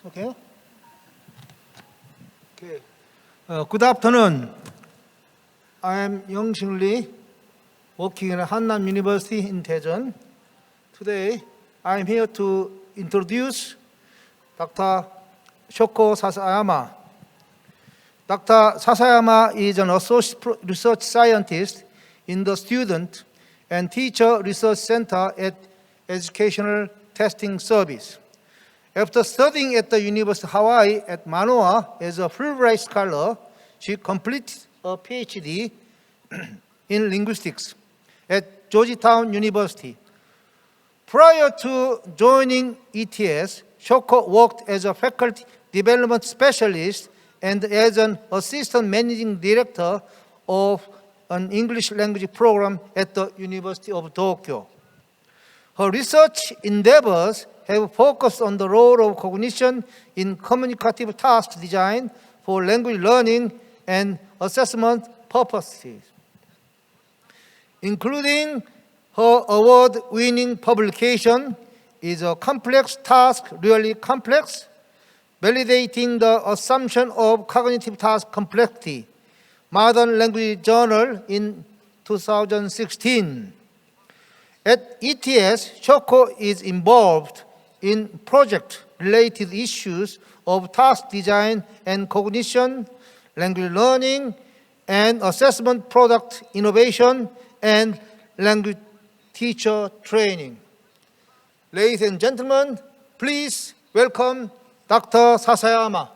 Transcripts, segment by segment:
Okay. Okay. Good afternoon. I am Young-Shin Lee, working at Hannam University in Daejeon. Today, I am here to introduce Dr. Shoko Sasayama. Dr. Sasayama is an associate research scientist in the Student and Teacher Research Center at Educational Testing Service. After studying at the University of Hawaii at Manoa as a Fulbright scholar, she completed a PhD in linguistics at Georgetown University. Prior to joining ETS, Shoko worked as a faculty development specialist and as an assistant managing director of an English language program at the University of Tokyo. Her research endeavors have focused on the role of cognition in communicative task design for language learning and assessment purposes, including her award-winning publication, Is a Complex Task Really Complex? Validating the Assumption of Cognitive Task Complexity, Modern Language Journal in 2016. At ETS, Shoko is involved in project-related issues of task design and cognition, language learning, and assessment product innovation, and language teacher training. Ladies and gentlemen, please welcome Dr. Sasayama.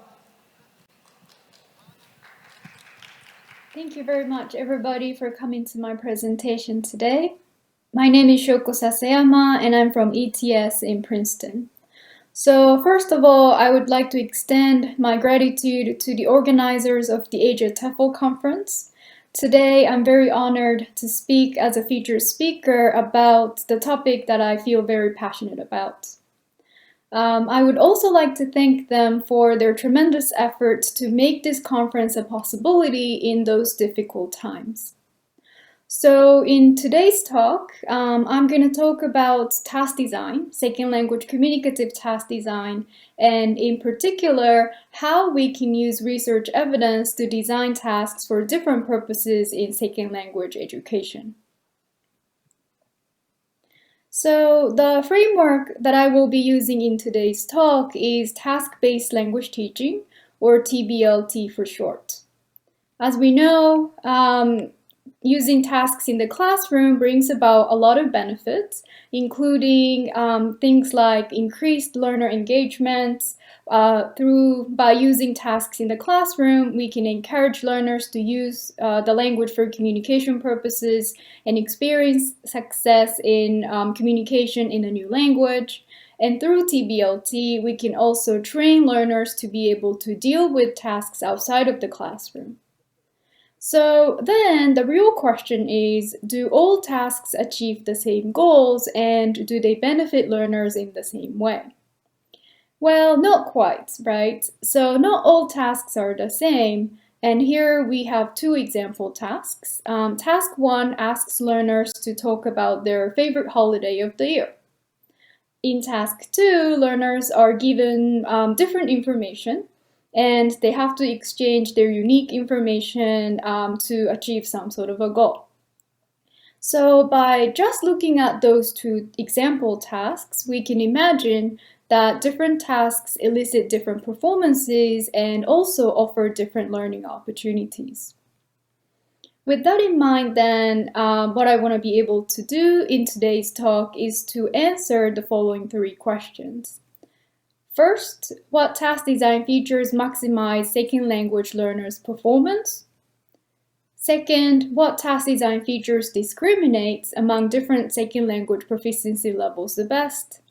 Thank you very much, everybody, for coming to my presentation today. My name is Shoko Sasayama, and I'm from ETS in Princeton. So first of all, I would like to extend my gratitude to the organizers of the Asia TEFL conference. Today, I'm very honored to speak as a featured speaker about the topic that I feel very passionate about. I would also like to thank them for their tremendous efforts to make this conference a possibility in those difficult times. So in today's talk, I'm going to talk about task design, second language communicative task design, and in particular, how we can use research evidence to design tasks for different purposes in second language education. So the framework that I will be using in today's talk is task-based language teaching, or TBLT for short. As we know, using tasks in the classroom brings about a lot of benefits, including things like increased learner engagement. By using tasks in the classroom, we can encourage learners to use the language for communication purposes and experience success in communication in a new language. And through TBLT, we can also train learners to be able to deal with tasks outside of the classroom. So then the real question is, do all tasks achieve the same goals, and do they benefit learners in the same way? Well, not quite, right? So not all tasks are the same, and here we have two example tasks. Task 1 asks learners to talk about their favorite holiday of the year. In task 2, learners are given different information, and they have to exchange their unique information to achieve some sort of a goal. So by just looking at those two example tasks, we can imagine that different tasks elicit different performances and also offer different learning opportunities. With that in mind, then, what I want to be able to do in today's talk is to answer the following three questions. First, what task design features maximize second language learners' performance? Second, what task design features discriminate among different second language proficiency levels the best?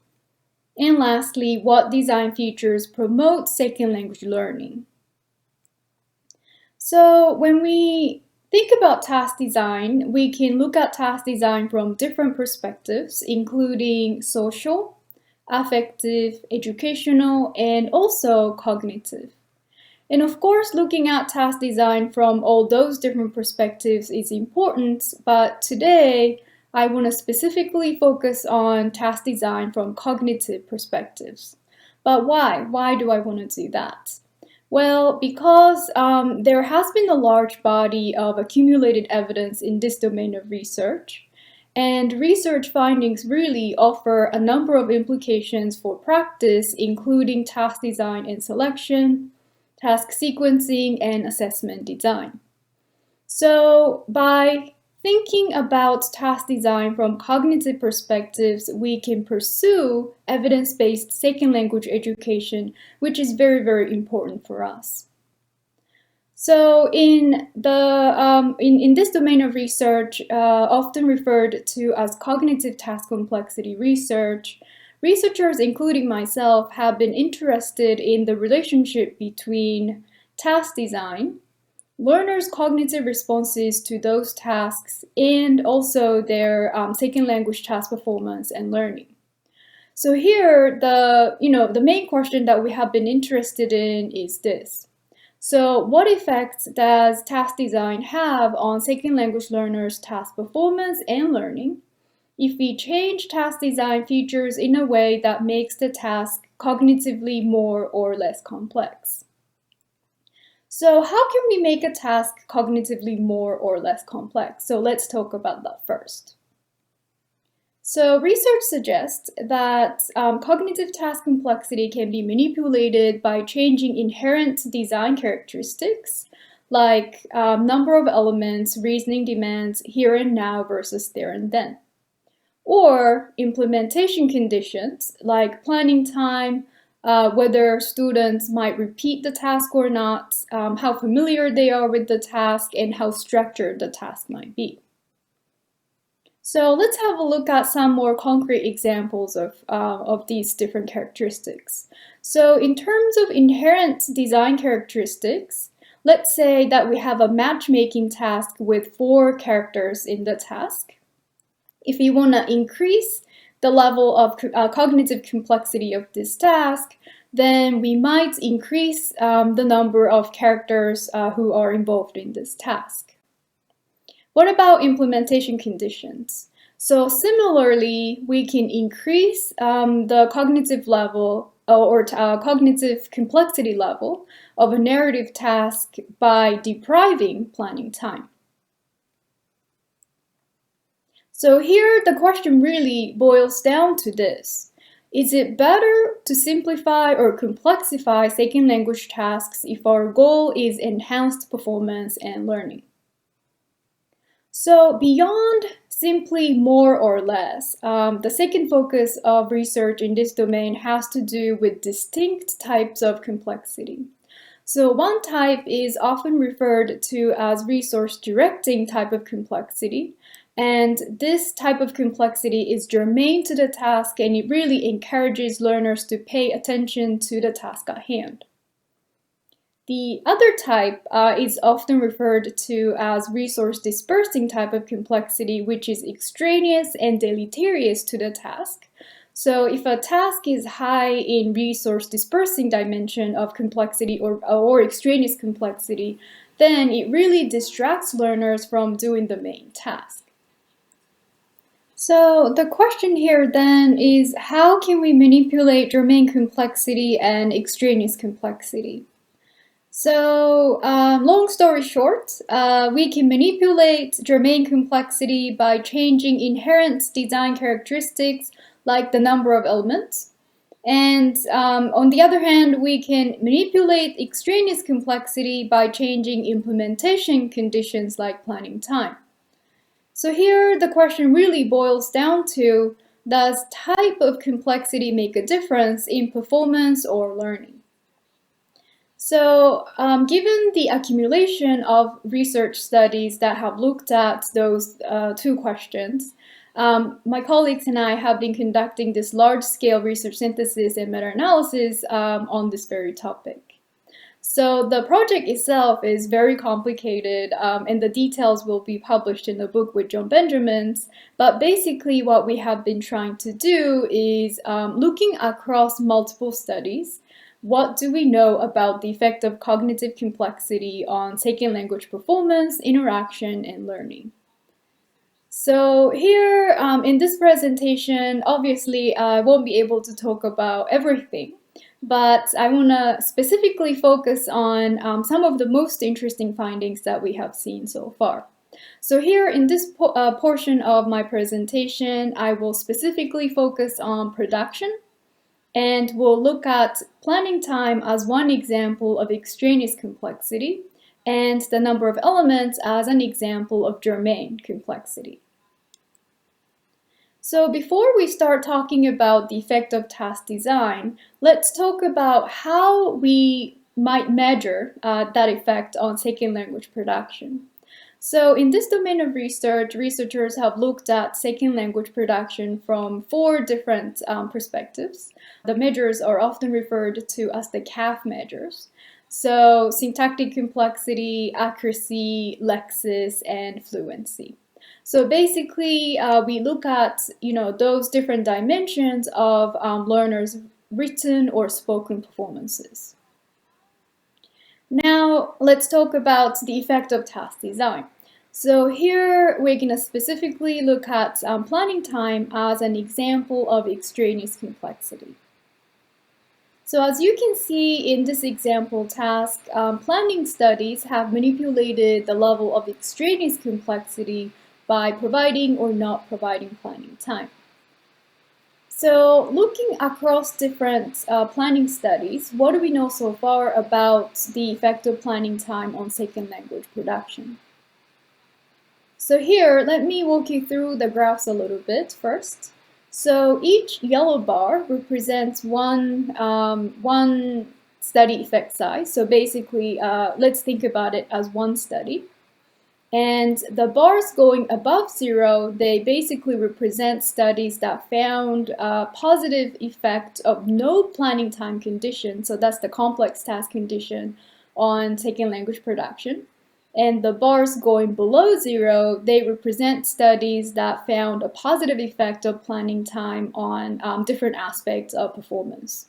And lastly, what design features promote second language learning? So when we think about task design, we can look at task design from different perspectives, including social, affective, educational, and also cognitive. And of course, looking at task design from all those different perspectives is important, but today I want to specifically focus on task design from cognitive perspectives. But why? Why do I want to do that? Well, because there has been a large body of accumulated evidence in this domain of research, and research findings really offer a number of implications for practice, including task design and selection, task sequencing, and assessment design. So by thinking about task design from cognitive perspectives, we can pursue evidence-based second language education, which is very, very important for us. So in this domain of research, often referred to as cognitive task complexity research, researchers, including myself, have been interested in the relationship between task design, learners' cognitive responses to those tasks, and also their second language task performance and learning. So here, the main question that we have been interested in is this. So what effects does task design have on second language learners' task performance and learning if we change task design features in a way that makes the task cognitively more or less complex? So how can we make a task cognitively more or less complex? So let's talk about that first. So research suggests that cognitive task complexity can be manipulated by changing inherent design characteristics like number of elements, reasoning demands, here and now versus there and then, or implementation conditions like planning time, whether students might repeat the task or not, how familiar they are with the task, and how structured the task might be. So let's have a look at some more concrete examples of these different characteristics. So in terms of inherent design characteristics, let's say that we have a matchmaking task with 4 characters in the task. If we want to increase the level of cognitive complexity of this task, then we might increase the number of characters who are involved in this task. What about implementation conditions? So similarly, we can increase the cognitive level or cognitive complexity level of a narrative task by depriving planning time. So here the question really boils down to this. Is it better to simplify or complexify second language tasks if our goal is enhanced performance and learning? So beyond simply more or less, the second focus of research in this domain has to do with distinct types of complexity. So one type is often referred to as resource directing type of complexity. And this type of complexity is germane to the task, and it really encourages learners to pay attention to the task at hand. The other type is often referred to as resource dispersing type of complexity, which is extraneous and deleterious to the task. So if a task is high in resource dispersing dimension of complexity or extraneous complexity, then it really distracts learners from doing the main task. So the question here then is, how can we manipulate germane complexity and extraneous complexity? So long story short, we can manipulate germane complexity by changing inherent design characteristics like the number of elements. And on the other hand, we can manipulate extraneous complexity by changing implementation conditions like planning time. So here the question really boils down to, does type of complexity make a difference in performance or learning? So given the accumulation of research studies that have looked at those 2 questions, my colleagues and I have been conducting this large-scale research synthesis and meta-analysis on this very topic. So the project itself is very complicated, and the details will be published in the book with John Benjamins. But basically what we have been trying to do is looking across multiple studies. What do we know about the effect of cognitive complexity on second language performance, interaction, and learning? So here in this presentation, obviously I won't be able to talk about everything, but I want to specifically focus on some of the most interesting findings that we have seen so far. So here in this portion of my presentation, I will specifically focus on production, and we'll look at planning time as one example of extraneous complexity, and the number of elements as an example of germane complexity. So before we start talking about the effect of task design, let's talk about how we might measure that effect on second language production. So in this domain of research, researchers have looked at second language production from 4 different perspectives. The measures are often referred to as the CAF measures. So syntactic complexity, accuracy, lexis, and fluency. So basically, we look at those different dimensions of learners' written or spoken performances. Now, let's talk about the effect of task design. So here, we're going to specifically look at planning time as an example of extraneous complexity. So as you can see in this example task, planning studies have manipulated the level of extraneous complexity by providing or not providing planning time. So looking across different planning studies, what do we know so far about the effect of planning time on second language production? So here, let me walk you through the graphs a little bit first. So each yellow bar represents one study effect size. So basically, let's think about it as one study. And the bars going above 0, they basically represent studies that found a positive effect of no planning time condition. So that's the complex task condition on second language production. And the bars going below 0, they represent studies that found a positive effect of planning time on different aspects of performance.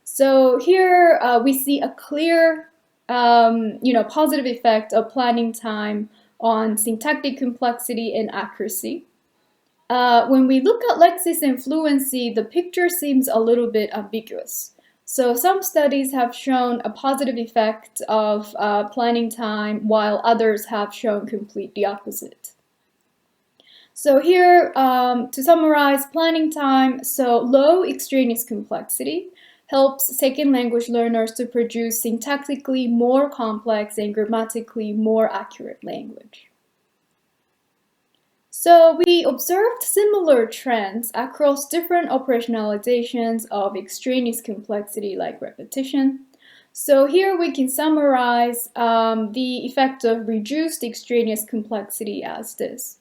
So here we see a clear positive effect of planning time on syntactic complexity and accuracy. When we look at lexis and fluency, the picture seems a little bit ambiguous. So some studies have shown a positive effect of planning time, while others have shown complete the opposite. So here, to summarize planning time, so low extraneous complexity helps second language learners to produce syntactically more complex and grammatically more accurate language. So we observed similar trends across different operationalizations of extraneous complexity like repetition. So here we can summarize the effect of reduced extraneous complexity as this.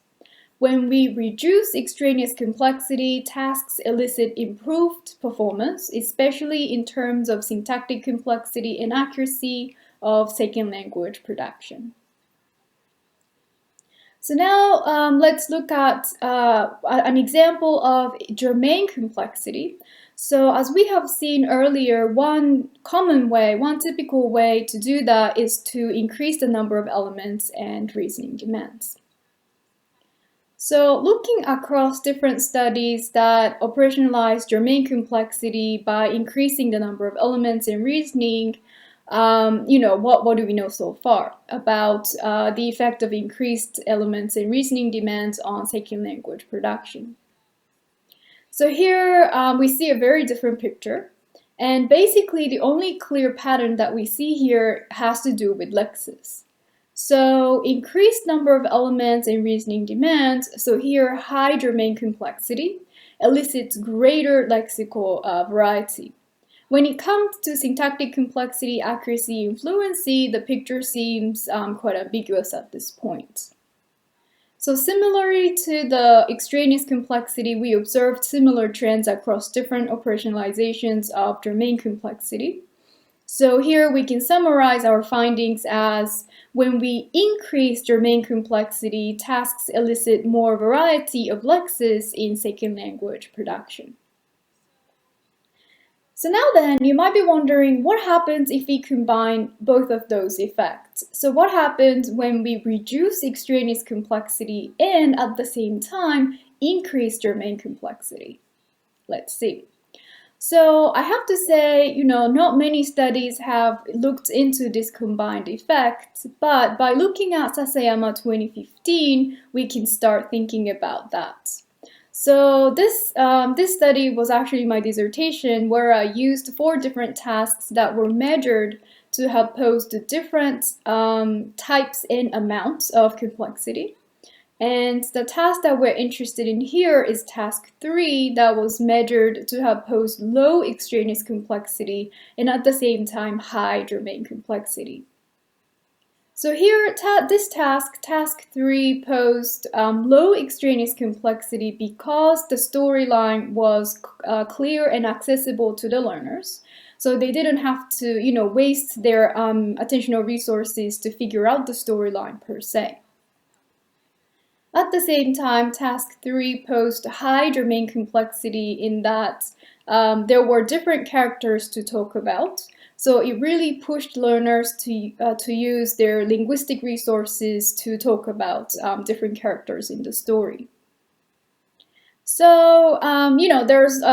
When we reduce extraneous complexity, tasks elicit improved performance, especially in terms of syntactic complexity and accuracy of second language production. So now let's look at an example of germane complexity. So as we have seen earlier, one typical way to do that is to increase the number of elements and reasoning demands. So looking across different studies that operationalize germane complexity by increasing the number of elements and reasoning, what do we know so far about the effect of increased elements and reasoning demands on second language production? So here we see a very different picture. And basically, the only clear pattern that we see here has to do with lexis. So increased number of elements and reasoning demands, so here high germane complexity, elicits greater lexical variety. When it comes to syntactic complexity, accuracy, and fluency, the picture seems quite ambiguous at this point. So similarly to the extraneous complexity, we observed similar trends across different operationalizations of germane complexity. So here we can summarize our findings as when we increase germane complexity, tasks elicit more variety of lexis in second language production. So now then, you might be wondering what happens if we combine both of those effects. So what happens when we reduce extraneous complexity and at the same time increase domain complexity? Let's see. So I have to say, not many studies have looked into this combined effect, but by looking at Sasayama 2015, we can start thinking about that. So this study was actually my dissertation, where I used 4 different tasks that were measured to have posed different types and amounts of complexity. And the task that we're interested in here is task 3, that was measured to have posed low extraneous complexity and at the same time high domain complexity. So here, this task 3, posed low extraneous complexity because the storyline was clear and accessible to the learners. So they didn't have to, waste their attentional resources to figure out the storyline per se. At the same time, task 3 posed high domain complexity in that there were different characters to talk about. So it really pushed learners to use their linguistic resources to talk about different characters in the story. So, there's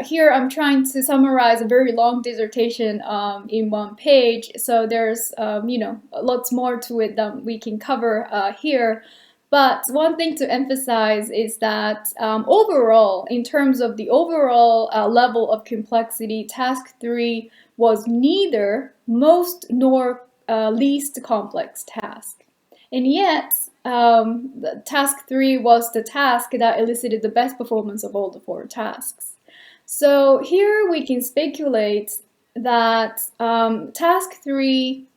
here I'm trying to summarize a very long dissertation in 1 page. So there's, lots more to it than we can cover here. But one thing to emphasize is that overall, in terms of the overall level of complexity, task 3 was neither most nor least complex task. And yet, the task 3 was the task that elicited the best performance of all the 4 tasks. So here we can speculate that task 3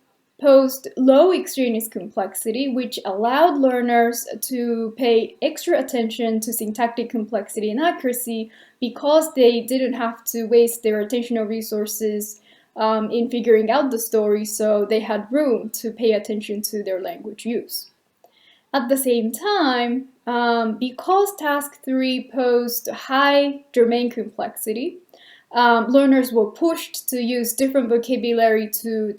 posed low extraneous complexity, which allowed learners to pay extra attention to syntactic complexity and accuracy because they didn't have to waste their attentional resources in figuring out the story, so they had room to pay attention to their language use. At the same time, because task 3 posed high domain complexity, learners were pushed to use different vocabulary to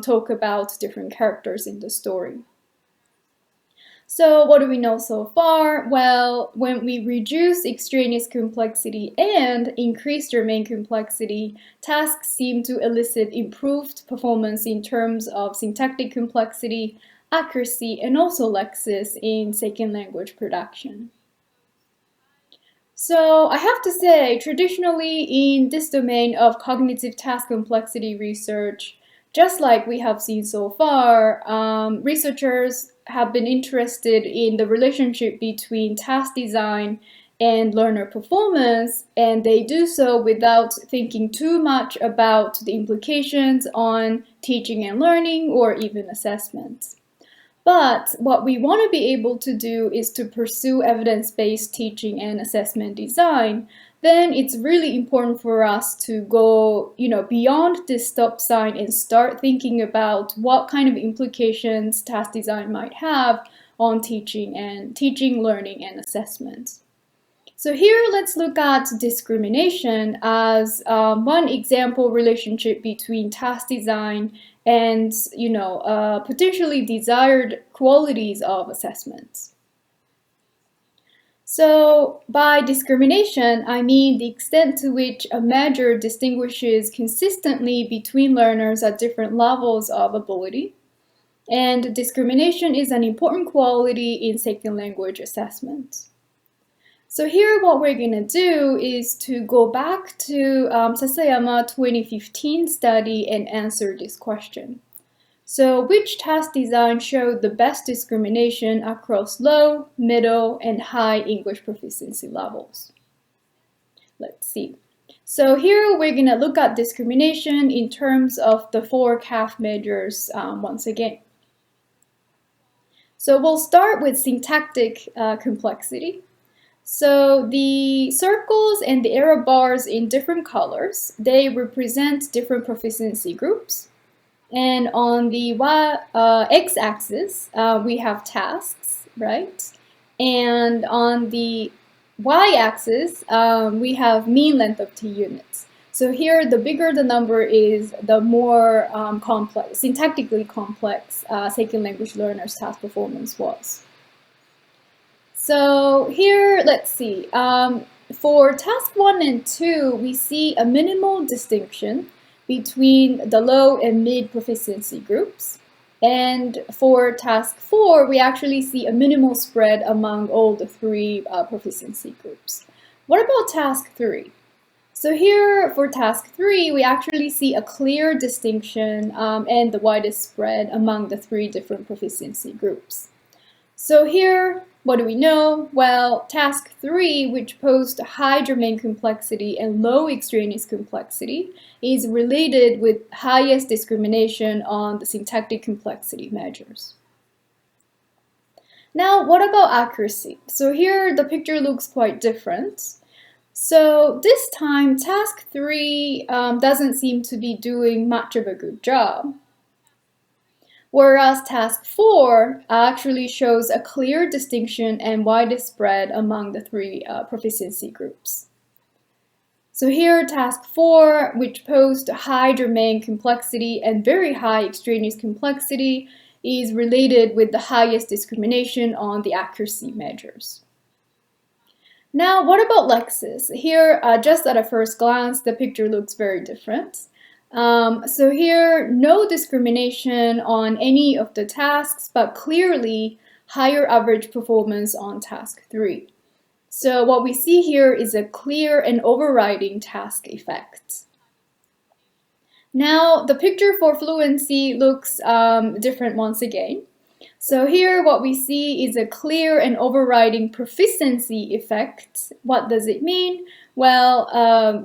talk about different characters in the story. So what do we know so far? Well, when we reduce extraneous complexity and increase domain complexity, tasks seem to elicit improved performance in terms of syntactic complexity, accuracy, and also lexis in second language production. So I have to say, traditionally in this domain of cognitive task complexity research, just like we have seen so far, researchers have been interested in the relationship between task design and learner performance, and they do so without thinking too much about the implications on teaching and learning or even assessment. But what we want to be able to do is to pursue evidence-based teaching and assessment design. Then it's really important for us to go, beyond this stop sign and start thinking about what kind of implications task design might have on teaching, learning, and assessment. So here, let's look at discrimination as one example relationship between task design and, potentially desired qualities of assessments. So by discrimination, I mean the extent to which a measure distinguishes consistently between learners at different levels of ability. And discrimination is an important quality in second language assessment. So here what we're going to do is to go back to Sasayama 2015 study and answer this question. So which task design showed the best discrimination across low, middle, and high English proficiency levels? Let's see. So here we're going to look at discrimination in terms of the 4 CAF measures once again. So we'll start with syntactic complexity. So the circles and the arrow bars in different colors, they represent different proficiency groups. And on the x-axis, we have tasks, right? And on the y-axis, we have mean length of T units. So here, the bigger the number is, the more complex, syntactically complex second language learners' task performance was. So here, let's see. For task 1 and 2, we see a minimal distinction between the low and mid proficiency groups. And for task 4, we actually see a minimal spread among all the 3 proficiency groups. What about task 3? So here for task 3, we actually see a clear distinction and the widest spread among the 3 different proficiency groups. So here, what do we know? Well, task 3, which posed high domain complexity and low extraneous complexity, is related with highest discrimination on the syntactic complexity measures. Now, what about accuracy? So here, the picture looks quite different. So this time, task 3 doesn't seem to be doing much of a good job. Whereas task 4 actually shows a clear distinction and widest spread among the 3 proficiency groups. So here, task 4, which posed high domain complexity and very high extraneous complexity, is related with the highest discrimination on the accuracy measures. Now, what about Lexis? Here, just at a first glance, the picture looks very different. So here, no discrimination on any of the tasks, but clearly higher average performance on task 3. So what we see here is a clear and overriding task effect. Now, the picture for fluency looks different once again. So here, what we see is a clear and overriding proficiency effect. What does it mean? Well,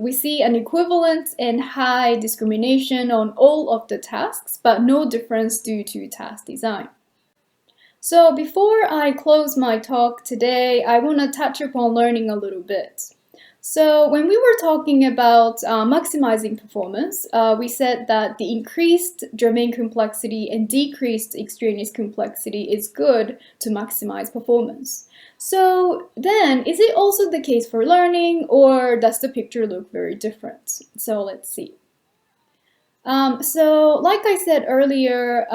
we see an equivalent and high discrimination on all of the tasks, but no difference due to task design. So before I close my talk today, I want to touch upon learning a little bit. So when we were talking about maximizing performance, we said that the increased domain complexity and decreased extraneous complexity is good to maximize performance. So then, is it also the case for learning, or does the picture look very different? So let's see. So like I said earlier,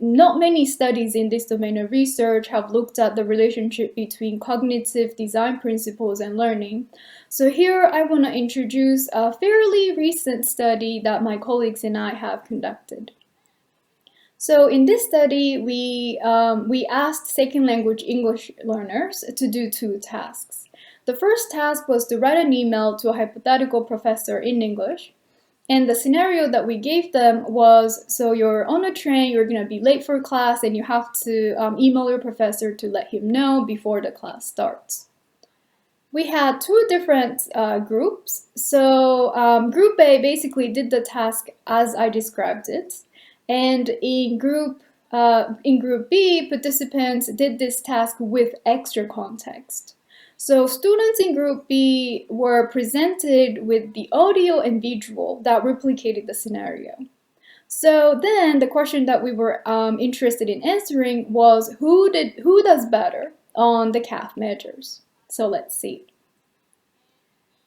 not many studies in this domain of research have looked at the relationship between cognitive design principles and learning. So here I want to introduce a fairly recent study that my colleagues and I have conducted. So in this study, we asked second language English learners to do 2 tasks. The first task was to write an email to a hypothetical professor in English. And the scenario that we gave them was, so you're on a train, you're going to be late for class, and you have to email your professor to let him know before the class starts. We had 2 different groups. So group A basically did the task as I described it. And in group B, participants did this task with extra context. So students in Group B were presented with the audio and visual that replicated the scenario. So then the question that we were interested in answering was who does better on the CAF measures? So let's see.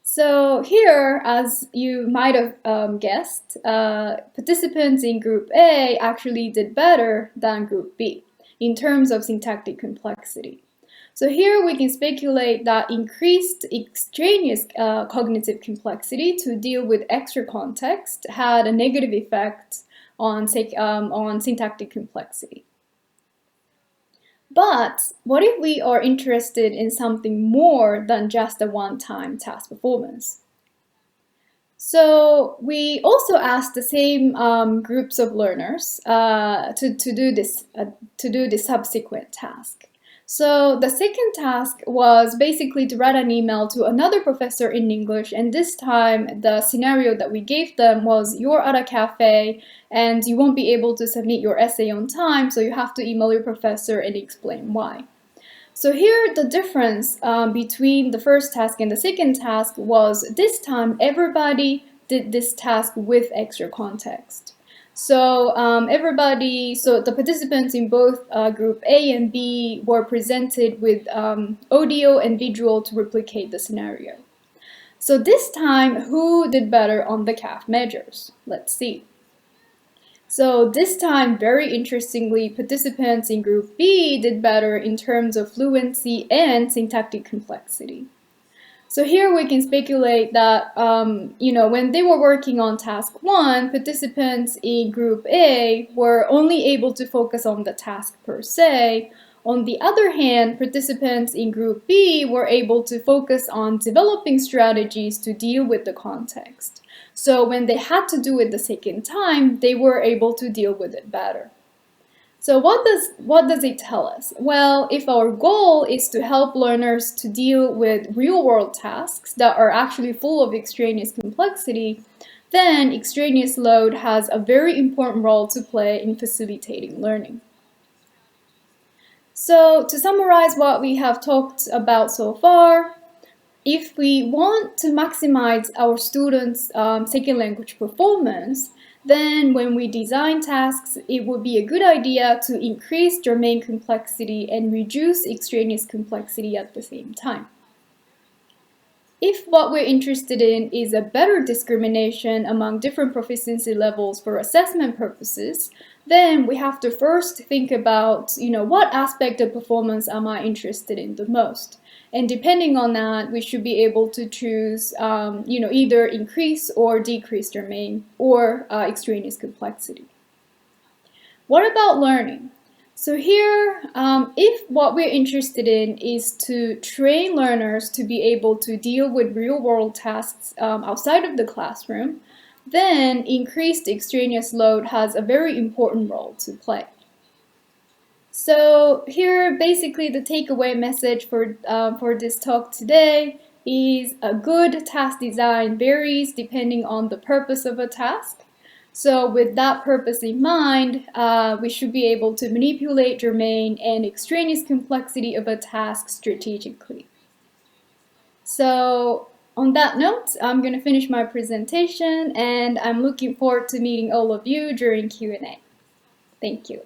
So here, as you might have guessed, participants in Group A actually did better than Group B in terms of syntactic complexity. So here we can speculate that increased extraneous cognitive complexity to deal with extra context had a negative effect on syntactic complexity. But what if we are interested in something more than just a one-time task performance? So we also asked the same groups of learners to do the subsequent task. So the second task was basically to write an email to another professor in English, and this time the scenario that we gave them was you're at a cafe and you won't be able to submit your essay on time, so you have to email your professor and explain why. So here the difference between the first task and the second task was this time everybody did this task with extra context. So the participants in both Group A and B were presented with audio and visual to replicate the scenario. So this time, who did better on the CAF measures? Let's see. So this time, very interestingly, participants in Group B did better in terms of fluency and syntactic complexity. So here we can speculate that, when they were working on task 1, participants in Group A were only able to focus on the task per se. On the other hand, participants in Group B were able to focus on developing strategies to deal with the context. So when they had to do it the second time, they were able to deal with it better. So what does it tell us? Well, if our goal is to help learners to deal with real-world tasks that are actually full of extraneous complexity, then extraneous load has a very important role to play in facilitating learning. So to summarize what we have talked about so far, if we want to maximize our students' second language performance, then when we design tasks, it would be a good idea to increase germane complexity and reduce extraneous complexity at the same time. If what we're interested in is a better discrimination among different proficiency levels for assessment purposes, then we have to first think about, what aspect of performance am I interested in the most? And depending on that, we should be able to choose, either increase or decrease germane or extraneous complexity. What about learning? So here, if what we're interested in is to train learners to be able to deal with real-world tasks outside of the classroom, then increased extraneous load has a very important role to play. So here, basically, the takeaway message for this talk today is a good task design varies depending on the purpose of a task. So with that purpose in mind, we should be able to manipulate germane and extraneous complexity of a task strategically. So on that note, I'm going to finish my presentation, and I'm looking forward to meeting all of you during Q&A. Thank you.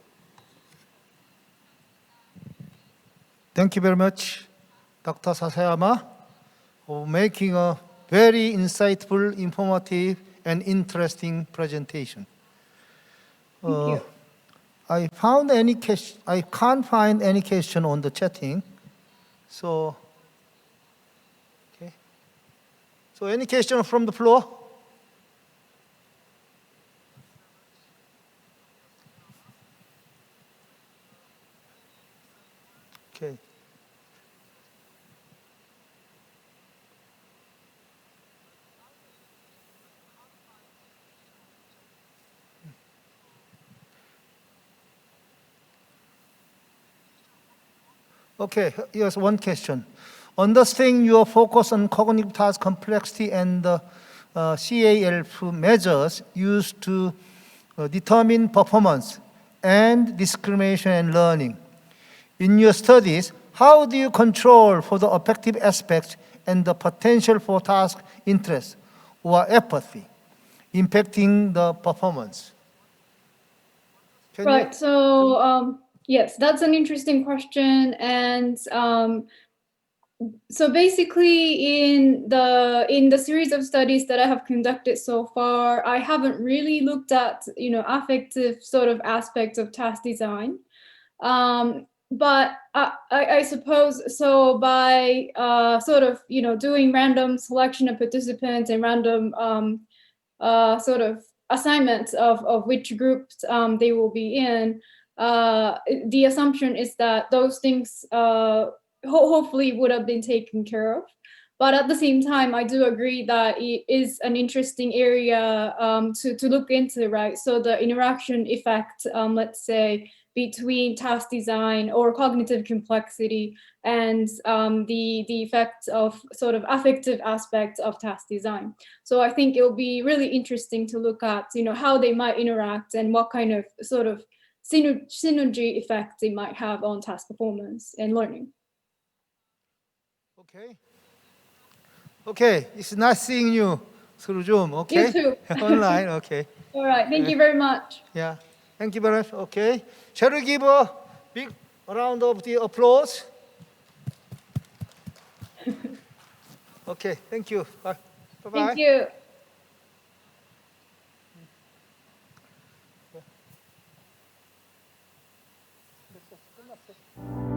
Thank you very much, Dr. Sasayama, for making a very insightful, informative, and interesting presentation. Thank you. I can't find any question on the chatting. So, okay. So any question from the floor? Okay. Okay, here's one question. Understanding your focus on cognitive task complexity and the CALF measures used to determine performance and discrimination and learning. In your studies, how do you control for the affective aspects and the potential for task interest or apathy impacting the performance? Right. So yes, that's an interesting question, and so basically, in the series of studies that I have conducted so far, I haven't really looked at affective sort of aspects of task design, but I suppose so by sort of doing random selection of participants and random sort of assignments of which groups they will be in. The assumption is that those things hopefully would have been taken care of. But at the same time, I do agree that it is an interesting area to look into, right? So the interaction effect, let's say, between task design or cognitive complexity and the effect of sort of affective aspects of task design. So I think it'll be really interesting to look at, how they might interact and what kind of sort of synergy effect they might have on task performance and learning. Okay. Okay, it's nice seeing you through Zoom, okay? You too. Online, okay. All right, thank you very much. Yeah, thank you very much, okay. Shall we give a big round of the applause? Okay, thank you. Bye. Bye. Thank you. 끝났어.